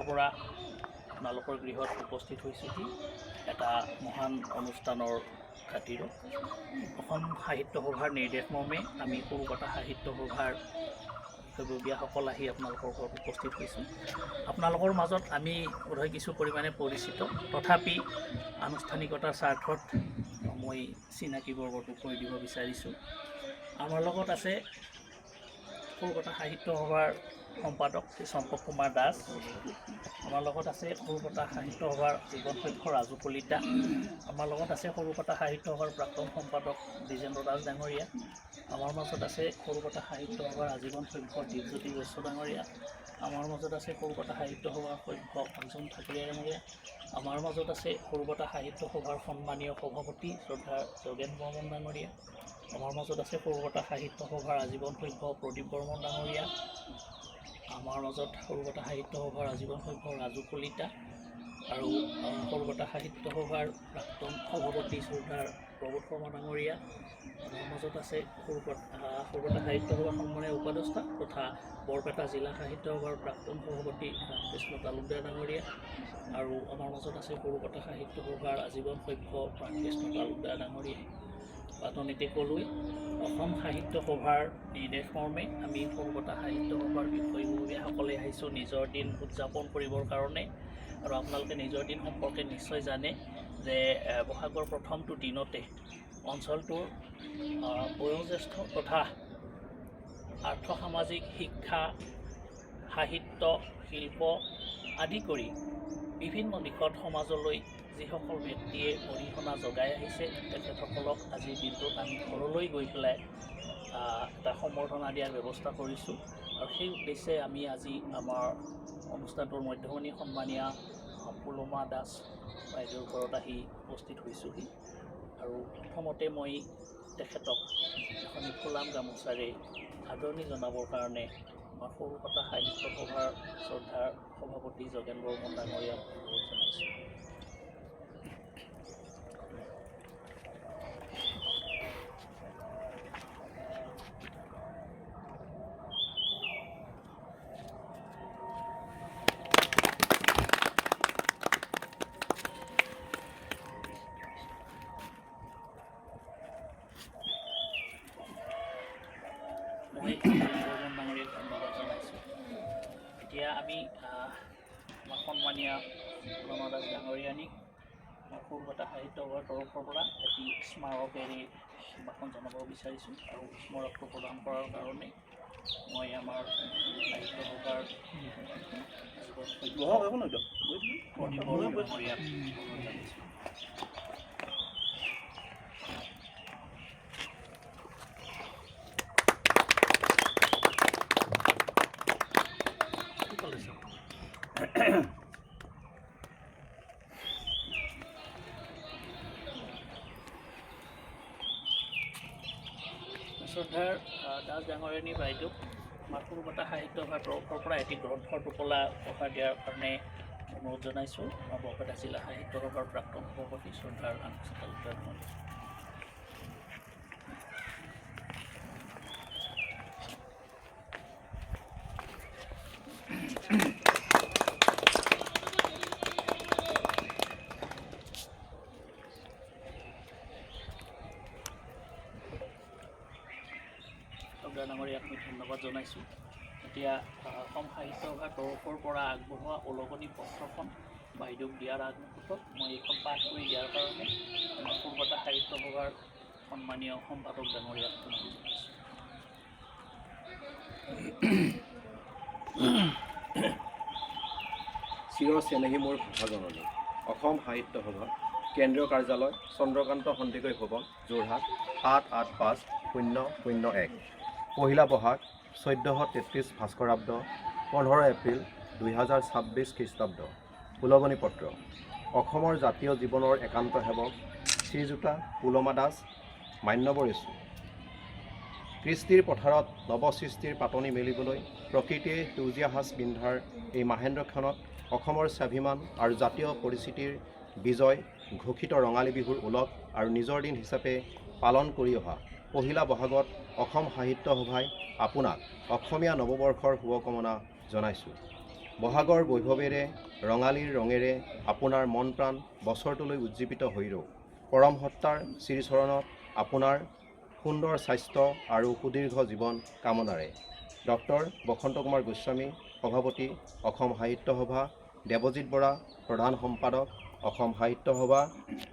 পৰা আপোনালোকৰ গৃহত উপস্থিত হৈছোহি এটা মহান অনুষ্ঠানৰ খাতিৰত। অসম সাহিত্য সভাৰ নিৰ্দেশ মৰ্মে আমি সৰুকটা সাহিত্য সভাৰ বিষয়ববীয়াসকল আহি আপোনালোকৰ ঘৰত উপস্থিত হৈছোঁ। আপোনালোকৰ মাজত আমি বোধহয় কিছু পৰিমাণে পৰিচিত, তথাপি আনুষ্ঠানিকতাৰ স্বাৰ্থত মই চিনাকি বৰ্গটো কৈ দিব বিচাৰিছোঁ। আমাৰ লগত আছে সৰুকটা সাহিত্য সভাৰ সম্পাদক শ্ৰী চম্পক কুমাৰ দাস। আমাৰ লগত আছে সৰুকটা সাহিত্য সভাৰ জীৱন সভ্য ৰাজু কলিতা। আমাৰ লগত আছে সৰুকটা সাহিত্য সভাৰ প্ৰাক্তন সম্পাদক দ্বিজেন্দ্ৰ দাস ডাঙৰীয়া। আমাৰ মাজত আছে সৰুকটা সাহিত্য সভাৰ আজীৱন সভ্য দীপজ্যোতি বৈশ্য ডাঙৰীয়া। আমাৰ মাজত আছে সৰুকটা সাহিত্য সভাৰ সভ্য অঞ্জন ঠাকুৰীয়া ডাঙৰীয়া। আমাৰ মাজত আছে সৰুকটা সাহিত্য সভাৰ সন্মানীয় সভাপতি শ্ৰদ্ধা যোগেন বৰ্মন ডাঙৰীয়া। আমাৰ মাজত আছে সৰুকটা সাহিত্য সভাৰ আজীৱন সভ্য প্ৰদীপ বৰ্মন ডাঙৰীয়া। আমাৰ মাজত সৰুকটা সাহিত্য সভাৰ আজীৱন সভ্য ৰাজু কলিতা আৰু সৰুকটা সাহিত্য সভাৰ প্ৰাক্তন সভাপতি শ্ৰদ্ধাৰ প্ৰবোধ শৰ্মা ডাঙৰীয়া। আমাৰ মাজত আছে সৰুকটা সাহিত্য সভাৰ সন্মানীয় উপদেষ্টা তথা বৰপেটা জিলা সাহিত্য সভাৰ প্ৰাক্তন সভাপতি ৰামকৃষ্ণ তালুকদাৰ ডাঙৰীয়া। আৰু আমাৰ মাজত আছে সৰুকটা সাহিত্য সভাৰ আজীৱন সভ্য ৰামকৃষ্ণ তালুকদাৰ ডাঙৰীয়া। পাতনিতে ক'লোৱে, অসম সাহিত্য সভাৰ নিৰ্দেশ মৰ্মে আমি সৰুকটা সাহিত্য সভাৰ বিষয়ববীয়াসকলে আহিছোঁ নিজৰ দিন উদযাপন কৰিবৰ কাৰণে। আৰু আপোনালোকে নিজৰ দিন সম্পৰ্কে নিশ্চয় জানে যে বহাগৰ প্ৰথমটো দিনতে অঞ্চলটোৰ বয়োজ্যেষ্ঠ তথা আৰ্থ সামাজিক শিক্ষা সাহিত্য শিল্প আদি কৰি বিভিন্ন দিশত সমাজলৈ যিসকল ব্যক্তিয়ে অৰিহণা জগাই আহিছে তেখেতসকলক আজিৰ দিনটোত আমি ঘৰলৈ গৈ পেলাই এটা সম্বৰ্ধনা দিয়াৰ ব্যৱস্থা কৰিছোঁ। আৰু সেই উদ্দেশ্যে আমি আজি আমাৰ অনুষ্ঠানটোৰ মধ্যমণি সন্মানীয়া পুলমা দাস বাইদেউৰ ঘৰত আহি উপস্থিত হৈছোঁহি। আৰু প্ৰথমতে মই তেখেতক এখন ফুলাম গামোচাৰে আদৰণি জনাবৰ কাৰণে আমাৰ সৰুকটা সাহিত্য সভাৰ শ্ৰদ্ধাৰ সভাপতি যোগেন বৰ্মন ডাঙৰীয়াক অনুৰোধ জনাইছোঁ। মই বৰ্মন ডাঙৰীয়াক ধন্যবাদ জনাইছোঁ। এতিয়া আমি আমাৰ সন্মানীয় পুলমা দাস ডাঙৰীয়ানীক আমাৰ সৰুকটা সাহিত্য সভাৰ তৰফৰ পৰা এটি স্মাৰকেৰে ভাষণ জনাব বিচাৰিছোঁ। আৰু স্মাৰকটো প্ৰদান কৰাৰ কাৰণে মই আমাৰ সাহিত্য সভাৰ প্ৰদীপ বৰ্মন ডাঙৰীয়াক অনুৰোধ জনাইছোঁ। শ্ৰদ্ধাৰ দাস ডাঙৰীয়ানী বাইদেউক আমাৰ সৰুকটা সাহিত্য সভাৰ তৰফৰ পৰা এটি গ্ৰন্থৰ টোপোলা উপহাৰ দিয়াৰ কাৰণে অনুৰোধ জনাইছোঁ। আমাৰ বৰপেটা জিলা সাহিত্য সভাৰ প্ৰাক্তন সভাপতি শ্ৰদ্ধাৰ ৰামকৃষ্ণ তালুকদাৰ ডাঙৰীয়া। ডাঙৰীয়াক আমি ধন্যবাদ জনাইছোঁ। এতিয়া অসম সাহিত্য সভাৰ তৰফৰ পৰা আগবঢ়োৱা ওলগনি পত্ৰখন বাইদেউক দিয়াৰ আগমুহূৰ্তত মই এইখন পাঠ কৰি দিয়াৰ কাৰণে আমাৰ সৰুকটা সাহিত্য সভাৰ সন্মানীয় সম্পাদক ডাঙৰীয়াক অনুৰোধ জনাইছোঁ। চিৰ চেনেহী মোৰ ভাষাজননী অসম সাহিত্য সভা কেন্দ্ৰীয় কাৰ্যালয় চন্দ্ৰকান্ত সন্দিকৈ ভৱন যোৰহাট ৭85-০০১। পহিলা বহাগ ১৪৩৩ ভাস্কৰাব্দ ১৫ এপ্ৰিল ২০২৬ খ্ৰীষ্টাব্দ। ওলগনি পত্ৰ। অসমৰ জাতীয় জীৱনৰ একান্ত সেৱক শ্ৰীযুতা পুলমা দাস মান্যবৰ ইছু। কৃষ্টিৰ পথাৰত নৱসৃষ্টিৰ পাতনি মেলিবলৈ প্ৰকৃতিয়ে সেউজীয়া সাজ পিন্ধাৰ এই মাহেন্দ্ৰক্ষণত অসমৰ স্বাভিমান আৰু জাতীয় পৰিচিতিৰ বিজয় ঘোষিত ৰঙালী বিহুৰ ওলগ আৰু নিজৰ দিন হিচাপে পালন কৰি অহা পহিলা বহাগত অসম সাহিত্য সভাই আপোনাক অসমীয়া নৱবৰ্ষৰ শুভকামনা জনাইছোঁ। বহাগৰ বৈভৱেৰে ৰঙালীৰ ৰঙেৰে আপোনাৰ মন প্ৰাণ বছৰটোলৈ উজ্জীৱিত হৈ ৰওক। পৰম সত্তাৰ শ্ৰীচৰণত আপোনাৰ সুন্দৰ স্বাস্থ্য আৰু সুদীৰ্ঘ জীৱন কামনাৰে ডক্টৰ বসন্ত কুমাৰ গোস্বামী, সভাপতি, অসম সাহিত্য সভা, দেৱজিৎ বৰা, প্ৰধান সম্পাদক, অসম সাহিত্য সভা,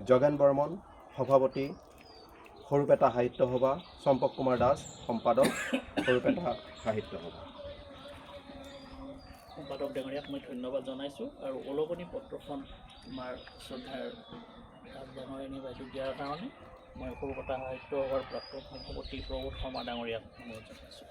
যোগেন বৰ্মন, সভাপতি, সৰুপেটা সাহিত্য সভা, চম্পক কুমাৰ দাস, সম্পাদক, সৰুপেটা সাহিত্য সভা। সম্পাদক ডাঙৰীয়াক মই ধন্যবাদ জনাইছোঁ আৰু ওলগনি পত্ৰখন আমাৰ শ্ৰদ্ধাৰ ডাঙৰীয়ানী বাইদেউ দিয়াৰ কাৰণে মই সৰুপেটা সাহিত্য সভাৰ প্ৰাক্তন সভাপতি প্ৰবোধ শৰ্মা ডাঙৰীয়াক অনুৰোধ জনাইছোঁ।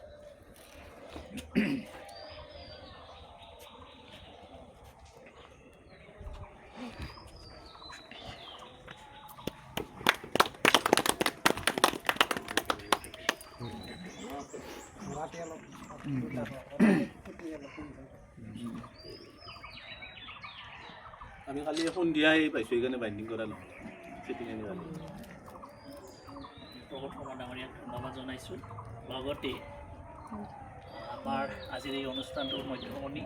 আমি কালি সন্ধিয়াই পাইছোঁ, সেইকাৰণে বাইণ্ডিং কৰা নহ'ল। চিটিং আনি কালি প্ৰবোধ শৰ্মা ডাঙৰীয়াক ধন্যবাদ জনাইছোঁ। লগতে আমাৰ আজিৰ এই অনুষ্ঠানটোৰ মধ্যমণি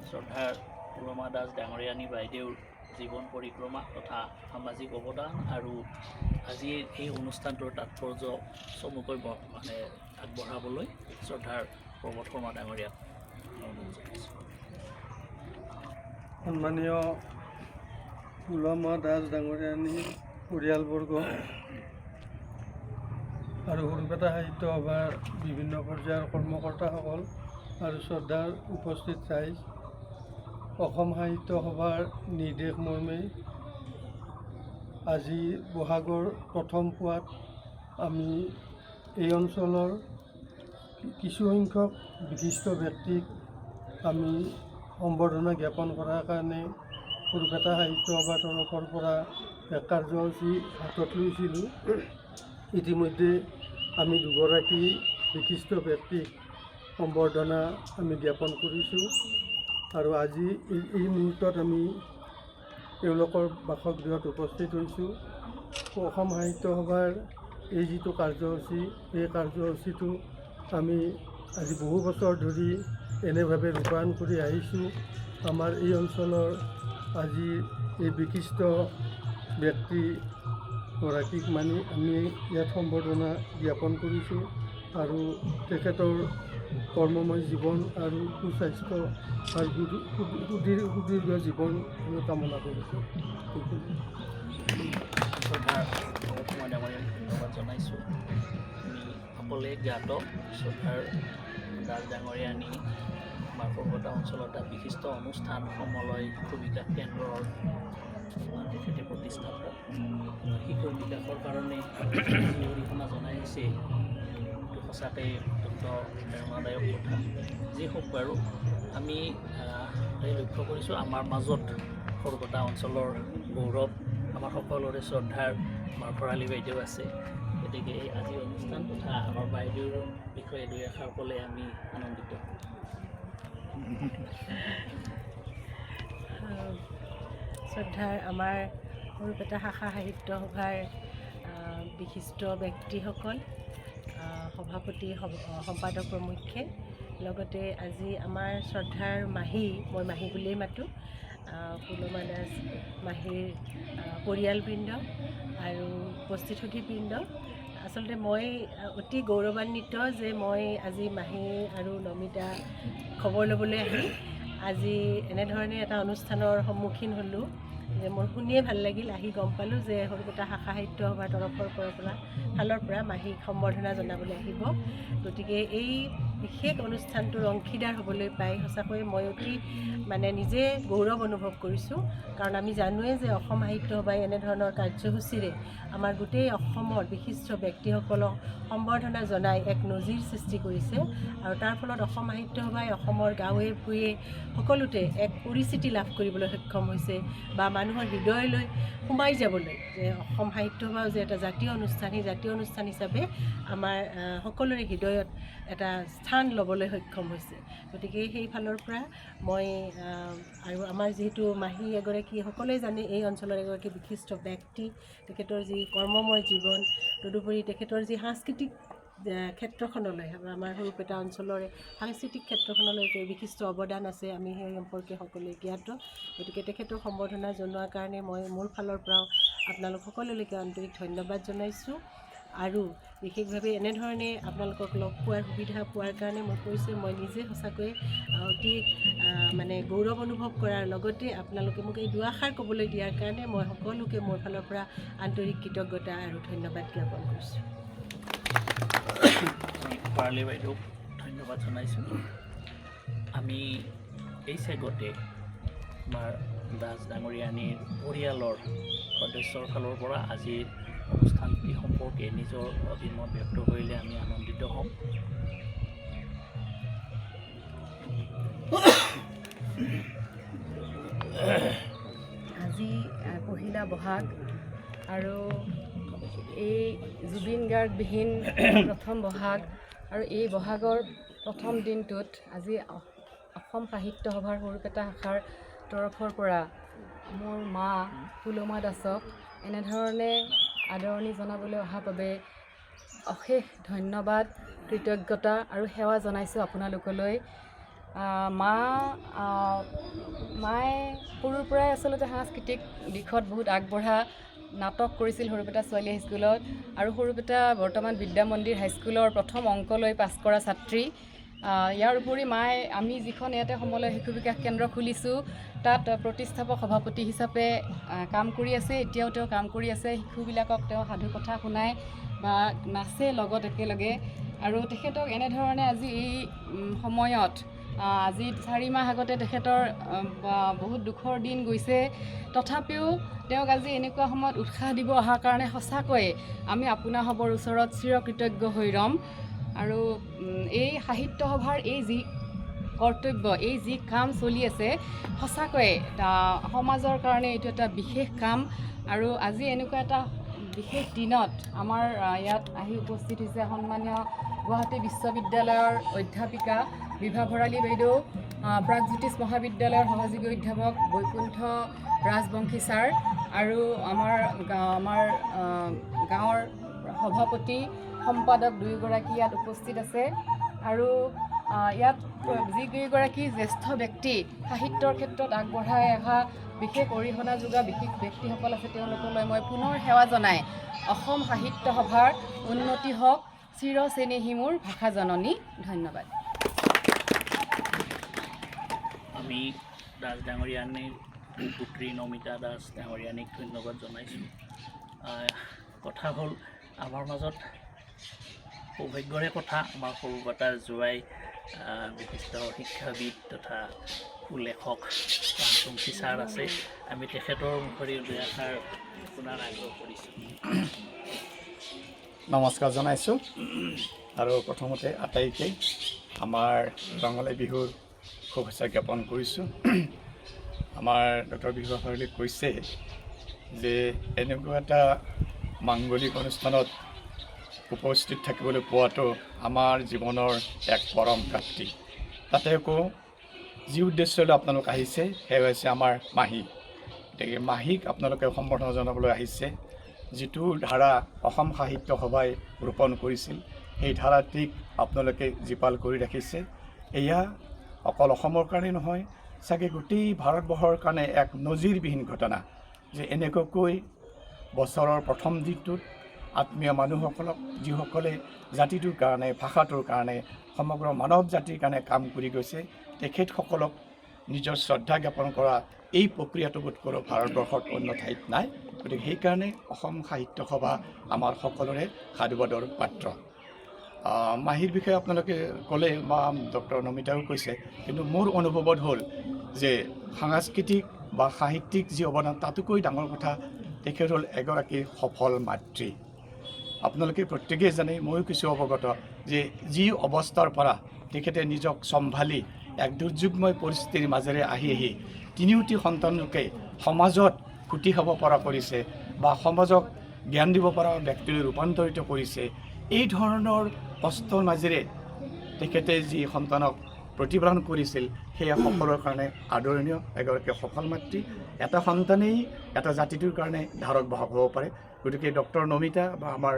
শ্ৰদ্ধাৰ পুৰমা দাস ডাঙৰীয়ানী বাইদেউৰ জীৱন পৰিক্ৰমা তথা সামাজিক অৱদান আৰু আজিৰ এই অনুষ্ঠানটোৰ তাৎপৰ্য চমুকৈ আগবঢ়াবলৈ শ্ৰদ্ধাৰ প্ৰবোধ শৰ্মা ডাঙৰীয়াক অনুৰোধ জনাইছোঁ। সন্মানীয় পুৰমা দাস ডাঙৰীয়ানী পৰিয়ালবৰ্গ আৰু সৰুপেটা সাহিত্য সভাৰ বিভিন্ন পৰ্যায়ৰ কৰ্মকৰ্তাসকল আৰু শ্ৰদ্ধাৰ উপস্থিত ৰাইজ, অসম সাহিত্য সভাৰ নিৰ্দেশ মৰ্মে আজি বহাগৰ প্ৰথম পুৱাত আমি এই অঞ্চলৰ কিছুসংখ্যক বিশিষ্ট ব্যক্তিক আমি সম্বৰ্ধনা জ্ঞাপন কৰাৰ কাৰণে সৰুপেটা সাহিত্য সভাৰ তৰফৰ পৰা এক কাৰ্যসূচী হাতত লৈছিলোঁ। ইতিমধ্যে আমি দুগৰাকী বিশিষ্ট ব্যক্তিক সম্বৰ্ধনা আমি জ্ঞাপন কৰিছোঁ আৰু আজি এই মুহূৰ্তত আমি তেওঁলোকৰ বাসগৃহত উপস্থিত হৈছোঁ। অসম সাহিত্য সভাৰ এই যিটো কাৰ্যসূচী, এই কাৰ্যসূচীটো আমি আজি বহু বছৰ ধৰি এনেভাৱে ৰূপায়ণ কৰি আহিছোঁ। আমাৰ এই অঞ্চলৰ আজি এই বিশিষ্ট ব্যক্তিগৰাকীক মানি আমি ইয়াত সম্বৰ্ধনা জ্ঞাপন কৰিছোঁ আৰু তেখেতৰ কৰ্মময় জীৱন আৰু সুস্বাস্থ্য আৰু সুদীৰ্ঘ জীৱন আমি কামনা কৰিছোঁ। শ্ৰদ্ধাৰ প্ৰবোধ শৰ্মা ডাঙৰীয়াক ধন্যবাদ জনাইছোঁ। আমি সকলোৱে জ্ঞাত শ্ৰদ্ধাৰ দাস ডাঙৰীয়ানী আমাৰ সৰুপেটা অঞ্চলত এটা বিশিষ্ট অনুষ্ঠান সমলয় শিশু বিকাশ কেন্দ্ৰৰ তেখেতে প্ৰতিষ্ঠাপক। শিশুৰ বিকাশৰ কাৰণে যি অৰিহণা জনাই আহিছে এইটো সঁচাকৈ অত্যন্ত প্ৰেৰণাদায়ক কথা। যি হওক বাৰু, আমি লক্ষ্য কৰিছোঁ আমাৰ মাজত সৰুপেটা অঞ্চলৰ গৌৰৱ আমাৰ সকলোৰে শ্ৰদ্ধাৰ আমাৰ ভৰালী বাইদেউ আছে। গতিকে এই আজিৰ অনুষ্ঠান তথা আমাৰ বাইদেউৰ বিষয়ে দুই এষাৰ ক'লে আমি আনন্দিত। শ্ৰদ্ধাৰ আমাৰ সৰুপেটা শাখা সাহিত্য সভাৰ বিশিষ্ট ব্যক্তিসকল, সভাপতি, সম্পাদক প্ৰমুখ্যে, লগতে আজি আমাৰ শ্ৰদ্ধাৰ মাহী, মই মাহী বুলিয়েই মাতোঁ, পুৰমা দাস মাহীৰ পৰিয়ালবৃন্দ আৰু উপস্থিত সুধীবৃন্দ। আচলতে মই অতি গৌৰৱান্বিত যে মই আজি মাহী আৰু নমিতা খবৰ ল'বলৈ আহি আজি এনেধৰণে এটা অনুষ্ঠানৰ সন্মুখীন হ'লোঁ যে মোৰ শুনিয়ে ভাল লাগিল। আহি গম পালোঁ যে সৰুপেটা শাখা সাহিত্য সভাৰ ফালৰ পৰা মাহীক সম্বৰ্ধনা জনাবলৈ আহিব। গতিকে এই বিশেষ অনুষ্ঠানটোৰ অংশীদাৰ হ'বলৈ পাই সঁচাকৈ মই অতি নিজে গৌৰৱ অনুভৱ কৰিছোঁ। কাৰণ আমি জানোৱেই যে অসম সাহিত্য সভাই এনেধৰণৰ কাৰ্যসূচীৰে আমাৰ গোটেই অসমৰ বিশিষ্ট ব্যক্তিসকলক সম্বৰ্ধনা জনাই এক নজিৰ সৃষ্টি কৰিছে আৰু তাৰ ফলত অসম সাহিত্য সভাই অসমৰ গাঁৱে ভূঞে সকলোতে এক পৰিচিতি লাভ কৰিবলৈ সক্ষম হৈছে বা মানুহৰ হৃদয়লৈ সোমাই যাবলৈ যে অসম সাহিত্য সভাও যে এটা জাতীয় অনুষ্ঠান, সেই জাতীয় অনুষ্ঠান হিচাপে আমাৰ সকলোৰে হৃদয়ত এটা স্থান ল'বলৈ সক্ষম হৈছে। গতিকে সেইফালৰ পৰা মই আৰু আমাৰ যিহেতু মাহী এগৰাকী সকলোৱে জানে এই অঞ্চলৰ এগৰাকী বিশিষ্ট ব্যক্তি, তেখেতৰ যি কৰ্মময় জীৱন, তদুপৰি তেখেতৰ যি সাংস্কৃতিক ক্ষেত্ৰখনলৈ আমাৰ সৰুপেটা অঞ্চলৰে সাংস্কৃতিক ক্ষেত্ৰখনলৈ তেওঁ বিশিষ্ট অৱদান আছে, আমি সেই সম্পৰ্কে সকলোৱে জ্ঞাত। গতিকে তেখেতক সম্বৰ্ধনা জনোৱাৰ কাৰণে মই মোৰ ফালৰ পৰাও আপোনালোক সকলোলৈকে আন্তৰিক ধন্যবাদ জনাইছোঁ। আৰু বিশেষভাৱে এনেধৰণে আপোনালোকক লগ পোৱাৰ সুবিধা পোৱাৰ কাৰণে মই কৈছোঁ, মই নিজে সঁচাকৈ অতি মানে গৌৰৱ অনুভৱ কৰাৰ লগতে আপোনালোকে মোক এই দুআষাৰ ক'বলৈ দিয়াৰ কাৰণে মই সকলোকে মোৰ ফালৰ পৰা আন্তৰিক কৃতজ্ঞতা আৰু ধন্যবাদ জ্ঞাপন কৰিছোঁ। পাৰ্লি বাইদেউক ধন্যবাদ জনাইছোঁ। আমি এই চেগতে আমাৰ দাস ডাঙৰীয়ানীৰ পৰিয়ালৰ সদস্যৰ ফালৰ পৰা আজিৰ অনুষ্ঠানটি সম্পৰ্কে নিজৰ অভিমত ব্যক্ত কৰিলে আমি আনন্দিত হ'ম। আজি পহিলা বহাগ আৰু এই জুবিন গাৰ্গবিহীন প্ৰথম বহাগ আৰু এই বহাগৰ প্ৰথম দিনটোত আজি অসম সাহিত্য সভাৰ সৰুপেটা শাখাৰ তৰফৰ পৰা মোৰ মা ফুলমা দাসক এনেধৰণে আদৰণি জনাবলৈ অহাৰ বাবে অশেষ ধন্যবাদ, কৃতজ্ঞতা আৰু সেৱা জনাইছোঁ আপোনালোকলৈ। মায়ে সৰুৰ পৰাই আচলতে সাংস্কৃতিক দিশত বহুত আগবঢ়া। নাটক কৰিছিল সৰুপেটা ছোৱালী হাইস্কুলত আৰু সৰুপেটা বৰ্তমান বিদ্যা মন্দিৰ হাইস্কুলৰ প্ৰথম অংকলৈ পাছ কৰা ছাত্ৰী। ইয়াৰ উপৰি মায়ে আমি যিখন ইয়াতে সমলয় শিশু বিকাশ কেন্দ্ৰ খুলিছোঁ তাত প্ৰতিষ্ঠাপক সভাপতি হিচাপে কাম কৰি আছে। এতিয়াও তেওঁ কাম কৰি আছে। শিশুবিলাকক তেওঁ সাধু কথা শুনায় বা নাচে লগত একেলগে। আৰু তেখেতক এনেধৰণে আজি এই সময়ত আজি 4 মাহ আগতে তেখেতৰ বহুত দুখৰ দিন গৈছে, তথাপিও তেওঁক আজি এনেকুৱা সময়ত উৎসাহ দিব অহাৰ কাৰণে সঁচাকৈয়ে আমি আপোনাসৱৰ ওচৰত চিৰকৃতজ্ঞ হৈ ৰ'ম। আৰু এই সাহিত্য সভাৰ এই যি কৰ্তব্য, এই যি কাম চলি আছে, সঁচাকৈয়ে সমাজৰ কাৰণে এইটো এটা বিশেষ কাম। আৰু আজি এনেকুৱা এটা বিশেষ দিনত আমাৰ ইয়াত আহি উপস্থিত হৈছে সন্মানীয় গুৱাহাটী বিশ্ববিদ্যালয়ৰ অধ্যাপিকা বিভা ভৰালী বাইদেউ, প্ৰাগজ্যোতিষ মহাবিদ্যালয়ৰ সহযোগী অধ্যাপক বৈকুণ্ঠ ৰাজবংশী ছাৰ আৰু আমাৰ গাঁৱৰ সভাপতি সম্পাদক দুয়োগৰাকী ইয়াত উপস্থিত আছে। আৰু ইয়াত যিকেইগৰাকী জ্যেষ্ঠ ব্যক্তি সাহিত্যৰ ক্ষেত্ৰত আগবঢ়াই অহা বিশেষ অৰিহণা যোগোৱা বিশেষ ব্যক্তিসকল আছে, তেওঁলোকলৈ মই পুনৰ সেৱা জনাই অসম সাহিত্য সভাৰ উন্নতি হওক, চিৰচেনেহী মোৰ ভাষা জননী। ধন্যবাদ। আমি দাস ডাঙৰীয়ানীৰ পুত্ৰী নমিতা দাস ডাঙৰীয়ানীক ধন্যবাদ জনাইছোঁ। কথা হ'ল, আমাৰ মাজত সৌভাগ্যৰে কথা, আমাৰ সৰুপেটাৰ জোৱাই বিশিষ্ট শিক্ষাবিদ তথা লেখক ৰামচংখী ছাৰ আছে। আমি তেখেতৰ মুখেৰে দুআষাৰ শুনাৰ আগ্ৰহ কৰিছোঁ। নমস্কাৰ জনাইছোঁ। আৰু প্ৰথমতে আটাইকে আমাৰ ৰঙালী বিহুৰ শুভেচ্ছা জ্ঞাপন কৰিছোঁ। আমাৰ ডক্টৰ বিভা ভৰালীয়ে কৈছে যে এনেকুৱা এটা মাংগলিক অনুষ্ঠানত উপস্থিত থাকিবলৈ পোৱাটো আমাৰ জীৱনৰ এক পৰম প্ৰাপ্তি। তাতে আকৌ যি উদ্দেশ্যলৈ আপোনালোক আহিছে সেয়া হৈছে আমাৰ মাহী। গতিকে মাহীক আপোনালোকে সম্বৰ্ধনা জনাবলৈ আহিছে। যিটো ধাৰা অসম সাহিত্য সভাই ৰোপণ কৰিছিল সেই ধাৰাটিক আপোনালোকে জীপাল কৰি ৰাখিছে। এয়া অকল অসমৰ কাৰণে নহয়, চাগে গোটেই ভাৰতবৰ্ষৰ কাৰণে এক নজিৰবিহীন ঘটনা যে এনেকুৱাকৈ বছৰৰ প্ৰথম দিনটোত আত্মীয় মানুহসকলক, যিসকলে জাতিটোৰ কাৰণে, ভাষাটোৰ কাৰণে, সমগ্ৰ মানৱ জাতিৰ কাৰণে কাম কৰি গৈছে, তেখেতসকলক নিজৰ শ্ৰদ্ধা জ্ঞাপন কৰা এই প্ৰক্ৰিয়াটো বোধ কৰোঁ ভাৰতবৰ্ষত অন্য ঠাইত নাই। গতিকে সেইকাৰণে অসম সাহিত্য সভা আমাৰ সকলোৰে সাধুবাদৰ পাত্ৰ। মাহীৰ বিষয়ে আপোনালোকে ক'লে বা ডক্টৰ নমিতাও কৈছে, কিন্তু মোৰ অনুভৱত হ'ল যে সাংস্কৃতিক বা সাহিত্যিক যি অৱদান তাতোকৈ ডাঙৰ কথা, তেখেত হ'ল এগৰাকী সফল মাতৃ। আপোনালোকে প্ৰত্যেকেই জানে, ময়ো কিছু অৱগত যে যি অৱস্থাৰ পৰা তেখেতে নিজক চম্ভালি এক দুৰ্যোগময় পৰিস্থিতিৰ মাজেৰে আহি তিনিওটি সন্তানলোকে সমাজত খুটি খাব পৰা কৰিছে বা সমাজক জ্ঞান দিব পৰা ব্যক্তিলৈ ৰূপান্তৰিত কৰিছে। এই ধৰণৰ কষ্টৰ মাজেৰে তেখেতে যি সন্তানক প্ৰতিপালন কৰিছিল সেয়া সকলোৰে কাৰণে আদৰণীয় এগৰাকী সফল মাতৃ। এটা সন্তানেই এটা জাতিটোৰ কাৰণে ধাৰক বাহক হ'ব পাৰে। গতিকে ডক্টৰ নমিতা বা আমাৰ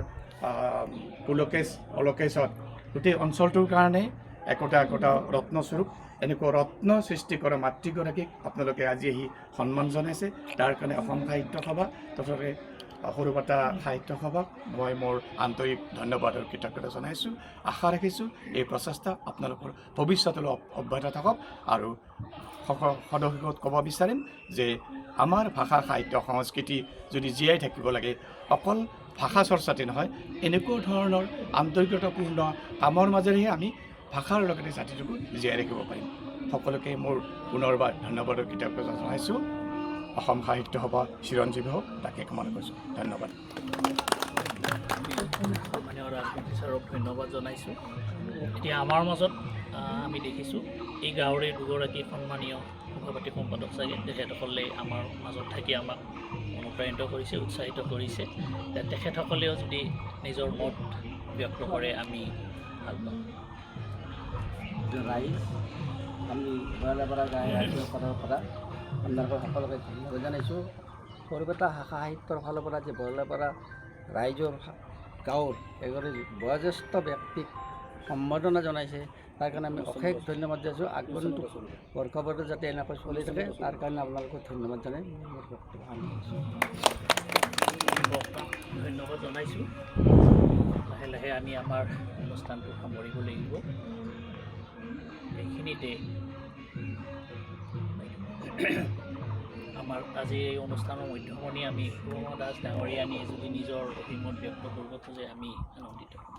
অলকেশত গোটেই অঞ্চলটোৰ কাৰণে একোটা ৰত্নস্বৰূপ এনেকুৱা ৰত্ন সৃষ্টি কৰা মাতৃগৰাকীক আপোনালোকে আজি আহি সন্মান জনাইছে। তাৰ কাৰণে অসম সাহিত্য সভা তথা সৰুপেটা সাহিত্য সভাক মই মোৰ আন্তৰিক ধন্যবাদ আৰু কৃতজ্ঞতা জনাইছোঁ। আশা ৰাখিছোঁ এই প্ৰচেষ্টা আপোনালোকৰ ভৱিষ্যতলৈ অব্যাহত থাকক। আৰু সদস্যত ক'ব বিচাৰিম যে আমাৰ ভাষা সাহিত্য সংস্কৃতি যদি জীয়াই থাকিব লাগে অকল ভাষা চৰ্চাতে নহয়, এনেকুৱা ধৰণৰ আন্তৰিকতাপূৰ্ণ কামৰ মাজেৰেহে আমি ভাষাৰ লগতে জাতিটোকো জীয়াই ৰাখিব পাৰিম। সকলোকে মোৰ পুনৰবাৰ ধন্যবাদ আৰু কৃতজ্ঞতা জনাইছোঁ। অসম সাহিত্য সভা চিৰঞ্জীৱী হওক তাকে কামনা কৰিছোঁ। ধন্যবাদ। মাননীয় ৰাজনীতি ছাৰক ধন্যবাদ জনাইছোঁ। এতিয়া আমাৰ মাজত আমি দেখিছোঁ এই গাঁৱৰে দুগৰাকী সন্মানীয় সভাপতি সম্পাদক চাগে তেখেতসকলে আমাৰ মাজত থাকি আমাক অনুপ্ৰাণিত কৰিছে, উৎসাহিত কৰিছে। তেখেতসকলেও যদি নিজৰ মত ব্যক্ত কৰে আমি ভাল পাম। ৰাইজ আমি বৰালাপাৰা গাঁৱৰ ৰাইজৰ পৰা আপোনালোকৰ সকলোকে ধন্যবাদ জনাইছোঁ। সৰুপেটা ভাষা সাহিত্যৰ ফালৰ পৰা যে বৰালাপাৰা ৰাইজৰ গাঁৱৰ এগৰাকী বয়োজ্যেষ্ঠ ব্যক্তিক সম্বৰ্ধনা জনাইছে তাৰ কাৰণে আমি অশেষ ধন্যবাদ জনাইছোঁ। আগন্তুক বৰ্ষবোৰত যাতে এনেকৈ চলি থাকে তাৰ কাৰণে আপোনালোকক ধন্যবাদ জনাই মোৰ বক্তব্য সামৰিছোঁ। ধন্যবাদ জনাইছোঁ। লাহে লাহে আমি আমাৰ অনুষ্ঠানটো সামৰিব লাগিব। এইখিনিতে আমাৰ আজিৰ এই অনুষ্ঠানৰ মধ্যমণি আমি সুৰমা দাস ডাঙৰীয়ানীয়ে যদি নিজৰ অভিমত ব্যক্ত কৰিব খোজে আমি আনন্দিত হ'ম।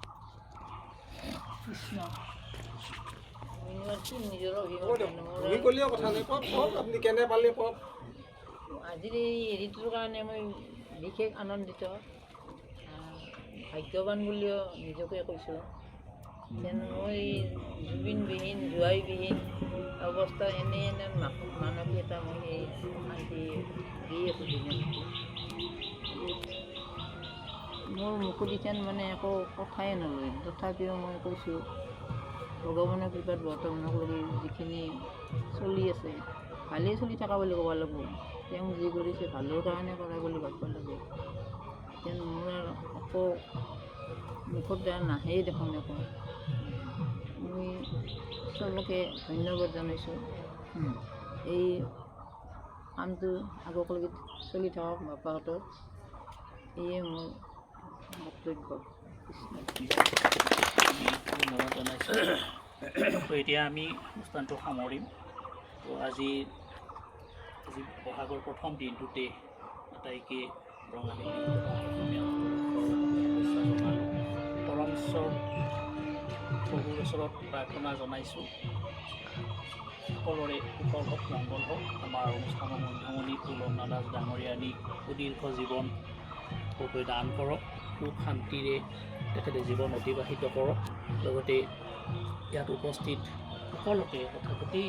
আজিৰ এই হেৰিটোৰ কাৰণে মই বিশেষ আনন্দিত, ভাগ্যৱান বুলিও নিজকে কৈছোঁ। যেন মই জুবিনবিহীন জোৱাইবিহীন অৱস্থা এনে মানসিকতা মই এই শান্তি দি আছোঁ দিনত। মোৰ মুখত যেন মানে একো কথাই নলয়, তথাপিও মই কৈছোঁ ভগৱানৰ কৃপাত বৰ্তমানক লৈ যিখিনি চলি আছে ভালেই চলি থকা বুলি ক'ব লাগিব। তেওঁ যি কৰিছে ভালৰ কাৰণে কৰা বুলি ভাবিব লাগে। যেন মোৰ আৰু একো মুখত নাহেই দেখোন একো। মই চবকে ধন্যবাদ জনাইছোঁ। এই কামটো আগলৈকে চলি থাকক বাপাহঁতৰ, এয়ে মোৰ বক্তব্য। ধন্যবাদ জনাইছোঁ। তো এতিয়া আমি অনুষ্ঠানটো সামৰিম। তো আজি বহাগৰ প্ৰথম দিনটোতে আটাইকে ৰঙালী পৰম ঈশ্বৰ প্ৰভুৰ ওচৰত প্ৰাৰ্থনা জনাইছোঁ সকলোৰে কুশল হওক, মংগল হওক। আমাৰ অনুষ্ঠানৰ মধ্যমণি সুৰমা দাস ডাঙৰীয়ানী সুদীৰ্ঘ জীৱন প্ৰভুৱে দান কৰক, সুখ শান্তিৰে তেখেতে জীৱন অতিবাহিত কৰক। লগতে ইয়াত উপস্থিত সকলোকে তথা গোটেই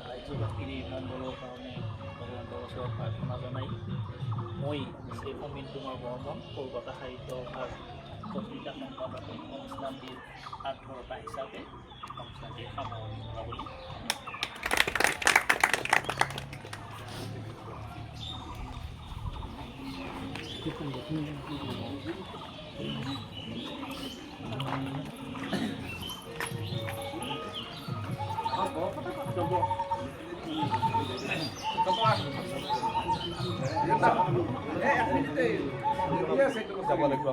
ৰাজ্যবাসীৰ মংগলৰ কাৰণে ভগৱানৰ ওচৰত প্ৰাৰ্থনা জনাই মই শ্ৰী সমীন কুমাৰ বৰ্মন কলকাতা সাহিত্য সভাৰ পত্ৰিকা সম্পাদক অনুষ্ঠানটিৰ আগধৰতা হিচাপে অনুষ্ঠানটিৰ সামৰণি জনাবলৈ যাব লাগিব